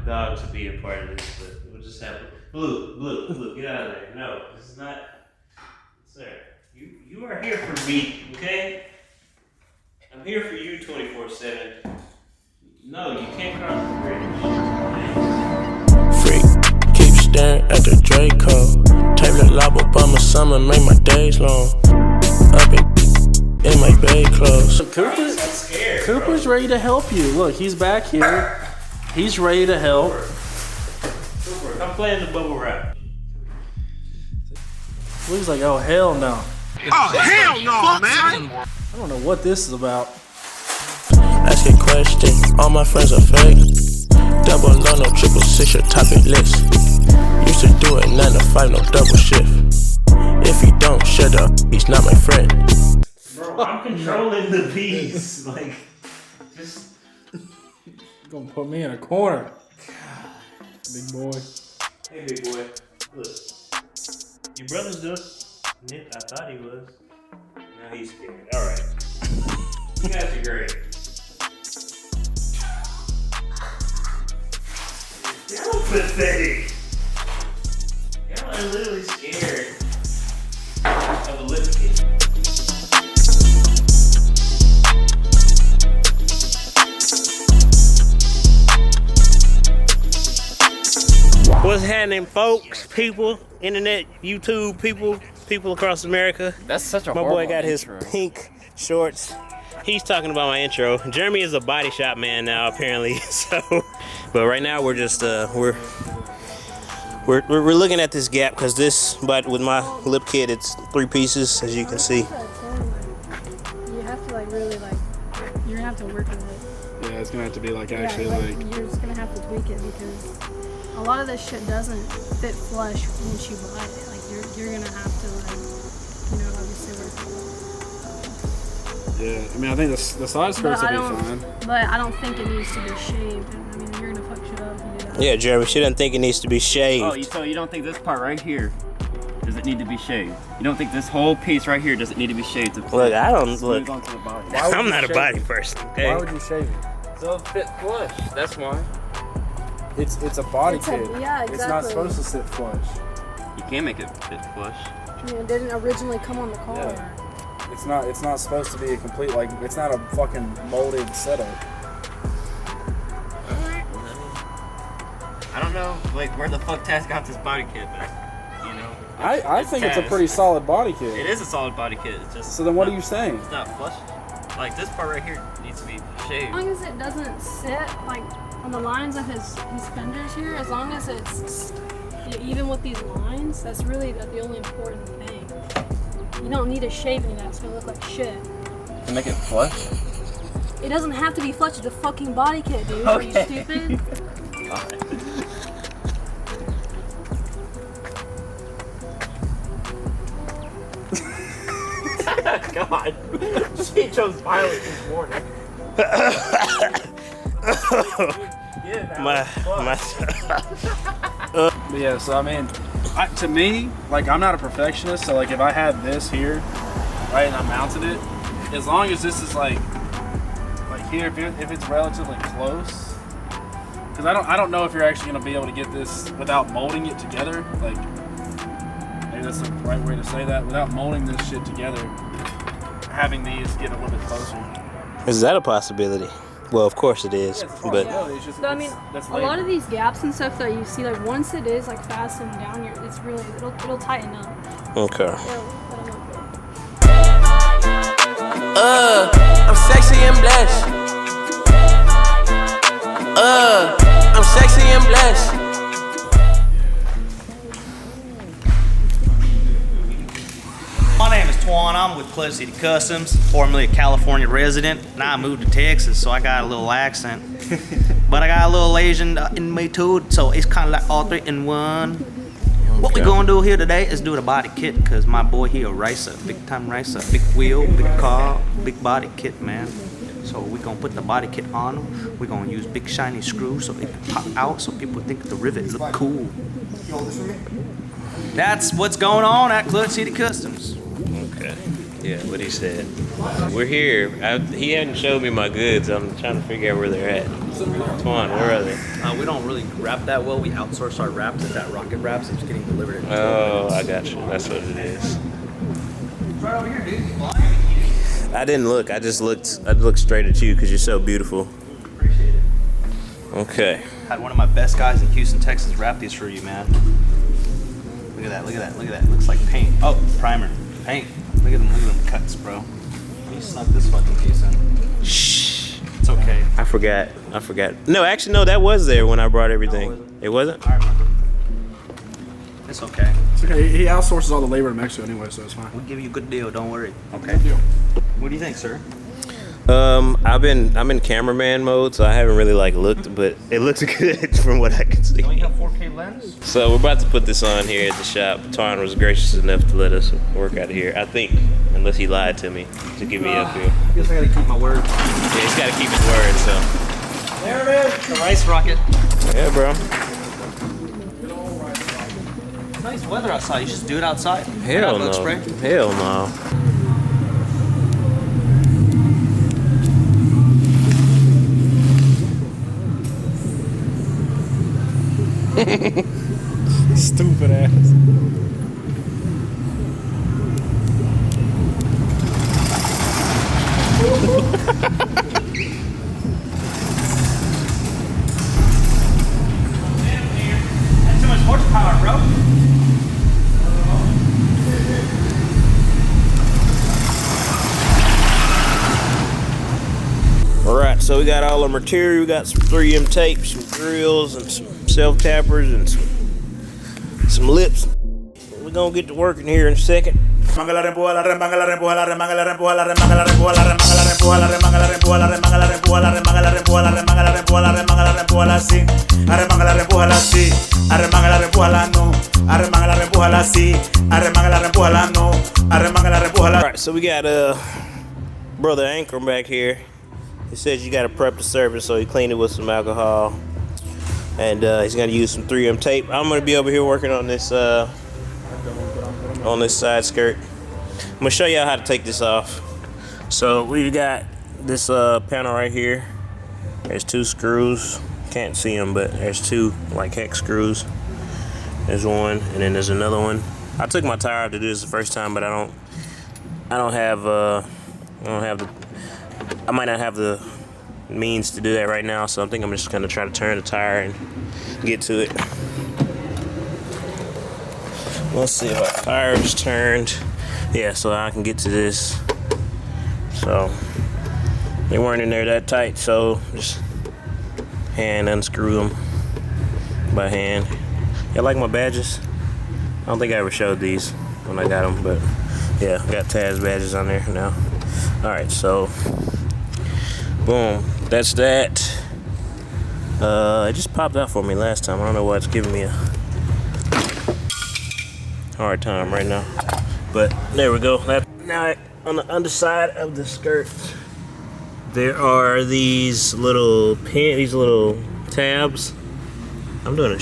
dog to be a part of this, but we'll just have Blue, get out of there. No, this is not, sir. You are here for me, okay? I'm here for you 24/7. No, you can't cross the bridge. Freak, keep staring at the Draco. Table lob up on my summer, make my days long. Up in my bay clothes. Cooper's ready to help you. Look, he's back here. He's ready to help. Cooper, come play in the bubble wrap. Looks like, oh hell no. Oh hell no, man! I don't know what this is about. Ask a question, all my friends are fake. Double low, no 666, your topic list. Used to do it 9 to 5, no double shift. If he don't shut up, he's not my friend. Bro, I'm controlling the bees. Like, just. You're gonna put me in a corner. Big boy. Hey, big boy. Look. Your brother's doing Nick, I thought he was. Now he's scared. Alright. You guys are great. Y'all pathetic. Y'all are literally scared of a lip kit. What's happening, folks, people, internet, YouTube people across America? That's such a My horrible boy got intro. his pink shorts. He's talking about my intro. Jeremy is a body shop man now, apparently. So, but right now we're just we're looking at this gap because this, but with my lip kit, it's 3 pieces, as you can see. You have to like really like, you're gonna have to work with it. Yeah, it's gonna have to be like actually yeah, like. you're just gonna have to tweak it because a lot of this shit doesn't fit flush once you buy it. Like you're gonna have to like, you know, obviously work with it. Yeah, I mean I think the side skirts will be fine. But I don't think it needs to be shaved. And, I mean, you're gonna fuck shit up if you do that. Yeah, Jeremy, she doesn't think it needs to be shaved. Oh, so you don't think this part right here does it need to be shaved? You don't think this whole piece right here does it need to be shaved? To Look, I don't look. Move on to the body. I'm not a body person. Okay. Why would you shave it? So it fit flush. That's why. It's a body kit. Yeah, exactly. It's not supposed to sit flush. You can make it fit flush. I mean, it didn't originally come on the car. Yeah. It's not supposed to be a complete, like, it's not a fucking molded setup. I don't know, like where the fuck Taz got this body kit, but you know. I think it's a Taz. pretty solid body kit. It is a solid body kit. It's just. So then what are you saying? It's not flush. Like this part right here needs to be shaved. As long as it doesn't sit like on the lines of his fenders here, as long as it's even with these lines, that's really the only important thing. You don't need to shave any of that, it's gonna look like shit. To make it flush? It doesn't have to be flush, it's a fucking body kit, dude. Okay. Are you stupid? God. She chose violence this morning. But yeah, so I mean, to me, like I'm not a perfectionist, so like if I had this here, right, and I mounted it, as long as this is like here, if it's relatively close, because I don't know if you're actually gonna be able to get this without molding it together. Like maybe that's the right way to say that. Without molding this shit together, having these get a little bit closer. Is that a possibility? Well, of course it is, Yeah, it's a but possibility. It's just, So I mean, that's a lot of these gaps and stuff that you see, like once it is like fastened down, it's really it'll tighten up. okay. It'll look good. I'm sexy and blessed. I'm sexy and blessed. My name is Twan. I'm with Clutch City Customs, formerly a California resident. Now I moved to Texas, so I got a little accent. But I got a little Asian in me too, so it's kind of like all 3 in 1. What we gonna do here today is do the body kit, because my boy here a racer, big time racer, big wheel, big car, big body kit, man. So we gonna put the body kit on. We're gonna use big shiny screws so it can pop out, so people think the rivet look cool. That's what's going on at Clutch City Customs. Okay. Yeah, what he said. We're here. He hadn't showed me my goods. I'm trying to figure out where they're at. Twan, where are they? We don't really wrap that well. We outsource our wraps. It's at Rocket Wraps. It's getting delivered. Oh, I got you. That's what it is. Right over here, dude. I didn't look. I just looked. I looked straight at you because you're so beautiful. Appreciate it. Okay. Had one of my best guys in Houston, Texas, wrap these for you, man. Look at that. Look at that. Look at that. Looks like paint. Oh, primer. Paint. Look at them. Look at them cuts, bro. You snuck this fucking piece in. Shh. It's okay. I forgot. No, actually, no. That was there when I brought everything. No, it wasn't. I remember. It's okay. It's okay. He outsources all the labor to Mexico anyway, so it's fine. We'll give you a good deal. Don't worry. Okay. Good deal. What do you think, sir? I'm in cameraman mode, so I haven't really like looked, but it looks good from what I can see. Don't you have 4K lens? So we're about to put this on here at the shop. Twan was gracious enough to let us work out of here. I think, unless he lied to me to get me up here. I guess I gotta keep my word. Yeah, he's got to keep his word. So. There it is. The rice rocket. Yeah, bro. It's nice weather outside. You should do it outside. Hell no. Spray. Hell no. Stupid ass. That's too much horsepower, bro. Alright, so we got all our material. We got some 3M tape, some drills, and some self-tappers, and some lips. We're gonna get to work in here in a second. Alright, so we got Brother Anchor back here. He says you gotta prep the surface, so he cleaned it with some alcohol. And he's gonna use some 3M tape. I'm gonna be over here working on this side skirt. I'm gonna show y'all how to take this off. So we got this panel right here. There's 2 screws. Can't see them, but there's 2 like hex screws. There's one, and then there's another one. I took my tire out to do this the first time, but I might not have the means to do that right now, so I think I'm just gonna try to turn the tire and get to it. Let's see if our tire is turned. Yeah, so I can get to this. So they weren't in there that tight, so just hand unscrew them by hand. Y'all like my badges? I don't think I ever showed these when I got them, but yeah, I got Taz badges on there now. All right, so boom, that's that. It just popped out for me last time. I don't know why it's giving me a hard time right now, but there we go. Now on the underside of the skirt, there are these little tabs. I'm doing a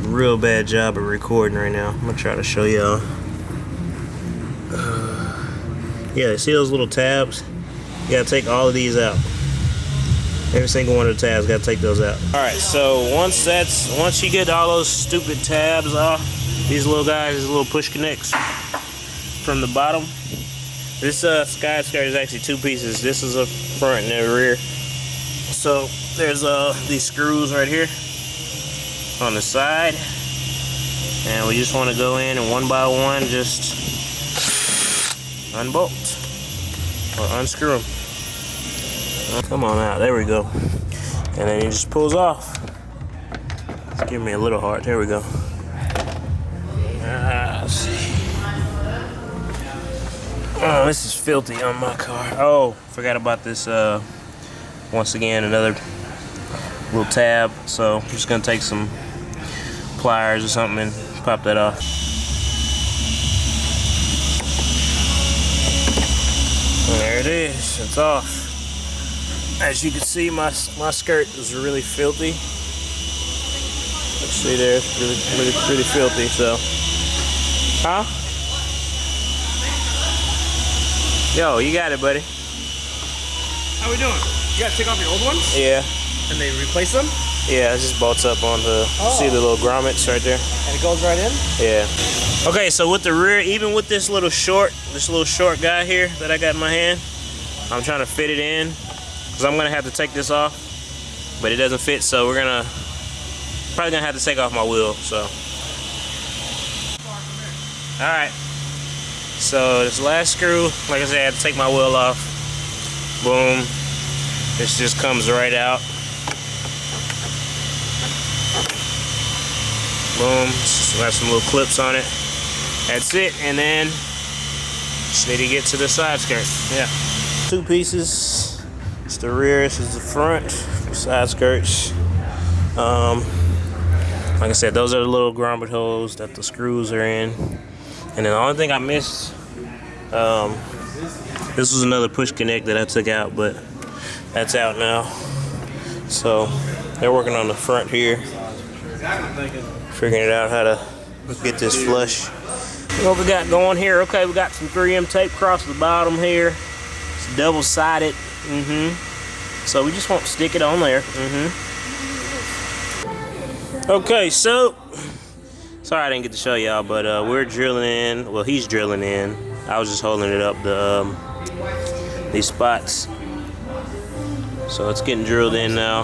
real bad job of recording right now. I'm gonna try to show y'all. Yeah, see those little tabs? You gotta take all of these out. Every single one of the tabs, gotta take those out. All right, so once you get all those stupid tabs off, these little guys, these little push connects from the bottom. This sky skirt is actually 2 pieces. This is a front and a rear. So there's these screws right here on the side, and we just want to go in and one by one just unbolt or unscrew them. Come on out, there we go. And then it just pulls off. It's giving me a little hard, there we go. Let's see. Oh, this is filthy on my car. Oh, forgot about this, once again, another little tab. So I'm just gonna take some pliers or something and pop that off. There it is, it's off. As you can see, my skirt is really filthy. Let's see there, it's really filthy, so. Huh? Yo, you got it, buddy. How we doing? You gotta take off your old ones? Yeah. And they replace them? Yeah, it just bolts up on the, see the little grommets right there? And it goes right in? Yeah. Okay, so with the rear, even with this little short guy here that I got in my hand, I'm trying to fit it in, because I'm gonna have to take this off, but it doesn't fit, so we're probably gonna have to take off my wheel, so. All right, so this last screw, like I said, I had to take my wheel off. Boom, this just comes right out. Boom, so got some little clips on it. That's it, and then just need to get to the side skirt. Yeah. 2 pieces. It's the rear, this is the front, the side skirts. Like I said, those are the little grommet holes that the screws are in. And then the only thing I missed, this was another push connect that I took out, but that's out now. So they're working on the front here, figuring it out how to get this flush. What we got going here? Okay, we got some 3M tape across the bottom here. It's double-sided. So we just want to stick it on there. Okay, so sorry I didn't get to show y'all, but we're drilling in. Well, he's drilling in. I was just holding it up these spots. So it's getting drilled in now.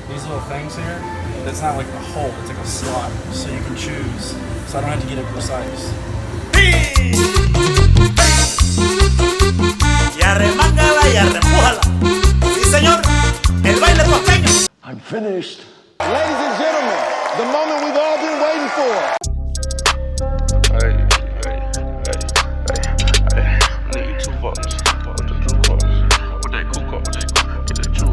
These little things here, that's not like a hole, it's like a slot, so you can choose. So I don't have to get it precise. I'm finished. Ladies and gentlemen, the moment we've all been waiting for. Need 2 volts. With that cool car, with that true.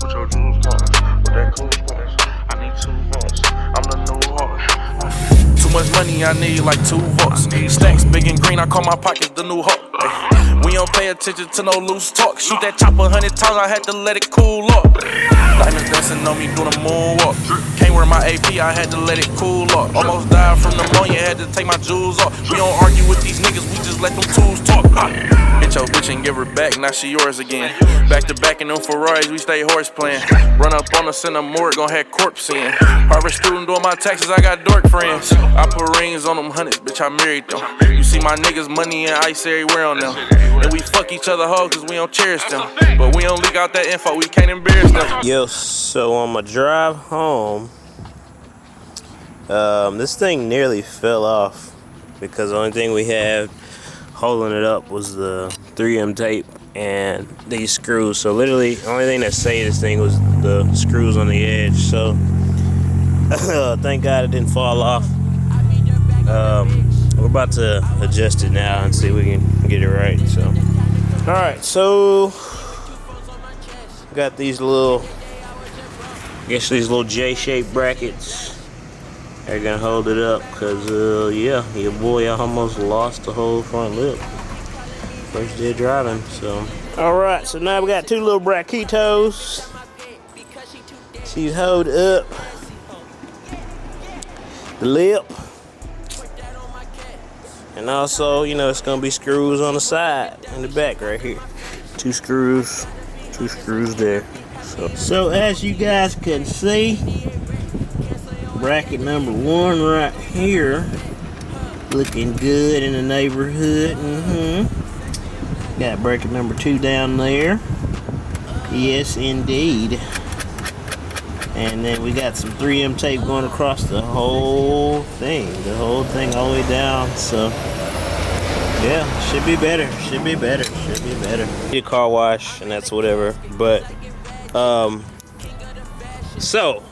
With your jewels cars, with that cool cars. I need 2 volts. I'm the new heart. Too much money, I need like 2 volts. Stacks big and green, I call my pockets the new hawk. We don't pay attention to no loose talk. Shoot that chopper 100 times, I had to let it cool up. Diamonds dancing on me doing a moonwalk. Can't wear my AP, I had to let it cool up. Almost died from pneumonia, had to take my jewels off. We don't argue with these niggas, we just let them tools talk. Hit your bitch and give her back, now she yours again. Back to back in them Ferraris, we stay horse playing. Run up on us in the morgue, gon' have corpse in. Harvard student doing my taxes, I got dork friends. I put rings on them hundreds, bitch, I married them. You see my niggas money and ice everywhere on them. And we fuck each other hoes cause we don't cherish them. But we don't leak out that info, we can't embarrass them. Yo, so on my drive home, this thing nearly fell off because the only thing we had holding it up was the 3M tape and these screws. So literally, the only thing that saved this thing was the screws on the edge. So thank God it didn't fall off. We're about to adjust it now and see if we can get it right. So, all right, so got these little, I guess these little J-shaped brackets. They're gonna hold it up because, yeah, your boy almost lost the whole front lip first day driving. So, all right, so now we got 2 little braquitos to hold up the lip. And also, you know, it's gonna be screws on the side and the back right here. 2 screws there. So as you guys can see, bracket number 1 right here, looking good in the neighborhood. Got bracket number 2 down there. Yes, indeed. And then we got some 3M tape going across the whole thing. The whole thing all the way down. So, yeah, should be better. Should be better. Should be better. Need a car wash, and that's whatever. But, so,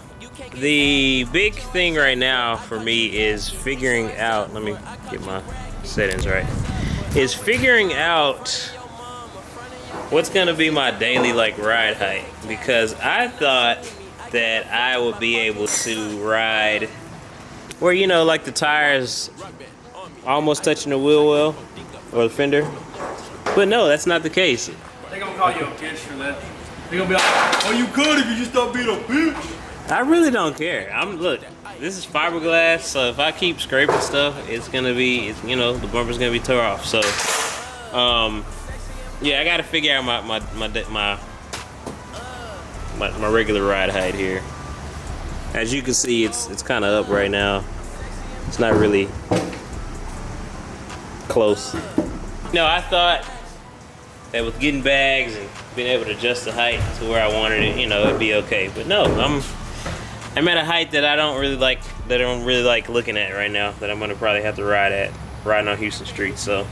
the big thing right now for me is figuring out, let me get my settings right, is figuring out what's going to be my daily, like, ride height. Because I thought that I would be able to ride where, you know, like the tires almost touching the wheel well or the fender. But no, that's not the case. They're gonna call you a bitch for that. They're gonna be like, oh, you could if you just stop being a bitch. I really don't care. Look, this is fiberglass, so if I keep scraping stuff, it's gonna be, you know, the bumper's gonna be tore off. So, yeah, I gotta figure out my regular ride height here. As you can see, it's kind of up right now. It's not really close. No, I thought that with getting bags and being able to adjust the height to where I wanted it, you know, it'd be okay. But no, I'm at a height that I don't really like looking at right now, that I'm gonna probably have to riding on Houston Street. So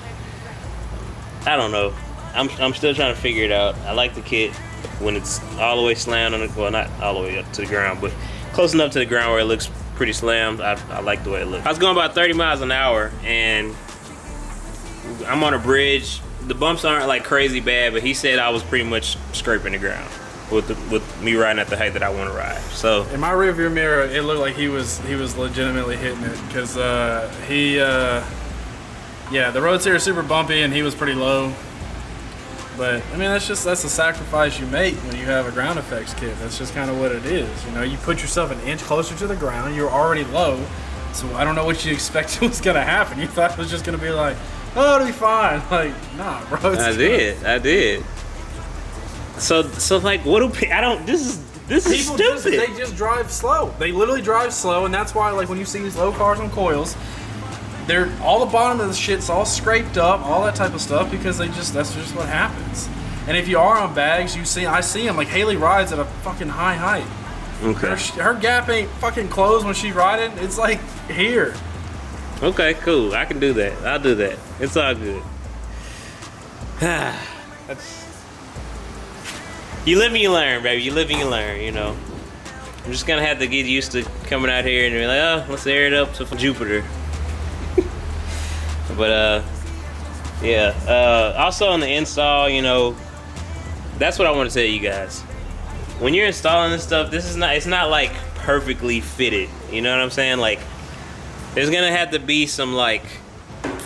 I don't know. I'm still trying to figure it out. I like the kit when it's all the way slammed on the, well, not all the way up to the ground, but close enough to the ground where it looks pretty slammed. I like the way it looks. I was going about 30 miles an hour and I'm on a bridge. The bumps aren't like crazy bad, but he said I was pretty much scraping the ground with me riding at the height that I want to ride. So in my rearview mirror, it looked like he was legitimately hitting it, because yeah, the roads here are super bumpy and he was pretty low. But I mean, that's a sacrifice you make when you have a ground effects kit. That's just kind of what it is. You know, you put yourself an inch closer to the ground. You're already low, so I don't know what you expected was gonna happen. You thought it was just gonna be like, oh, it'll be fine. Like, nah, bro. I did. So like, what do I don't? This is stupid. They just drive slow. They literally drive slow, and that's why, like, when you see these low cars on coils, they're all the bottom of the shit's all scraped up, all that type of stuff, because that's just what happens. And if you are on bags, I see them, like Haley rides at a fucking high height. Okay. Her gap ain't fucking closed when she's riding. It's like here. Okay, cool. I can do that. I'll do that. It's all good. You live and you learn, baby. You live and you learn, you know. I'm just gonna have to get used to coming out here and be like, oh, let's air it up to Jupiter. But yeah. Also on the install, you know, that's what I want to tell you guys. When you're installing this stuff, it's not like perfectly fitted. You know what I'm saying? Like, there's gonna have to be some like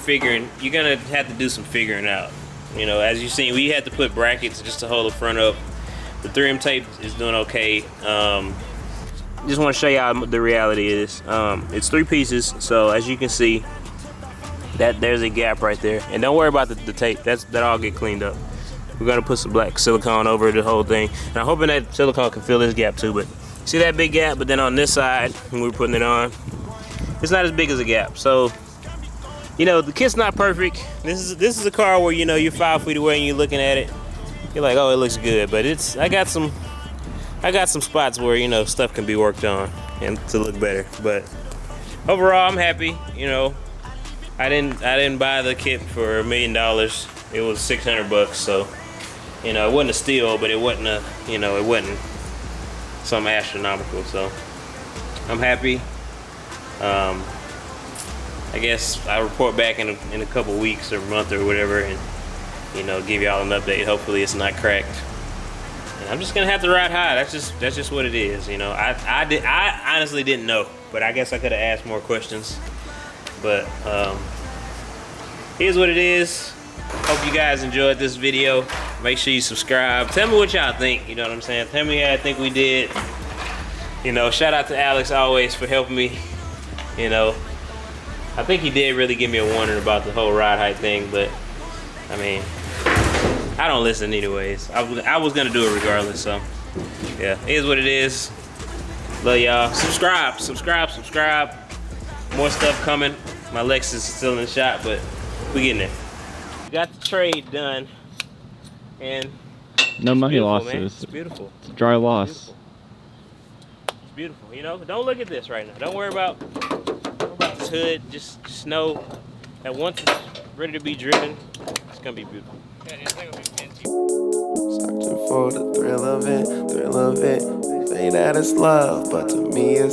figuring. You're gonna have to do some figuring out. You know, as you've seen, we had to put brackets just to hold the front up. The 3M tape is doing okay. Just want to show y'all the reality is. It's 3 pieces, so as you can see, there's a gap right there. And don't worry about the tape. That all get cleaned up. We're gonna put some black silicone over the whole thing. And I'm hoping that silicone can fill this gap too. But see that big gap? But then on this side, when we're putting it on, it's not as big as a gap. So, you know, the kit's not perfect. This is a car where, you know, you're 5 feet away and you're looking at it. You're like, oh, it looks good. But I got some spots where, you know, stuff can be worked on and to look better. But overall, I'm happy. You know, I didn't buy the kit for $1 million. It was $600, so, you know, it wasn't a steal, but it wasn't something astronomical. So I'm happy. I guess I'll report back in a couple weeks or a month or whatever, and, you know, give y'all an update. Hopefully it's not cracked. And I'm just gonna have to ride high. That's just what it is. You know, I honestly didn't know, but I guess I could have asked more questions. But here's what it is. Hope you guys enjoyed this video. Make sure you subscribe. Tell me what y'all think. You know what I'm saying? Tell me how I think we did. You know, shout out to Alex always for helping me. You know, I think he did really give me a warning about the whole ride height thing, but I mean, I don't listen anyways. I was gonna do it regardless, so yeah, it is what it is. Love y'all. Subscribe. More stuff coming. My Lexus is still in the shop, but we getting there. Got the trade done, and No money losses. Man. It's beautiful. It's a dry loss. It's beautiful. You know, don't look at this right now. Don't worry about this hood. Just know that once it's ready to be driven, it's gonna be beautiful. Yeah, this thing will be fancy. Searching for the thrill of it. Say that it's love, but to me it's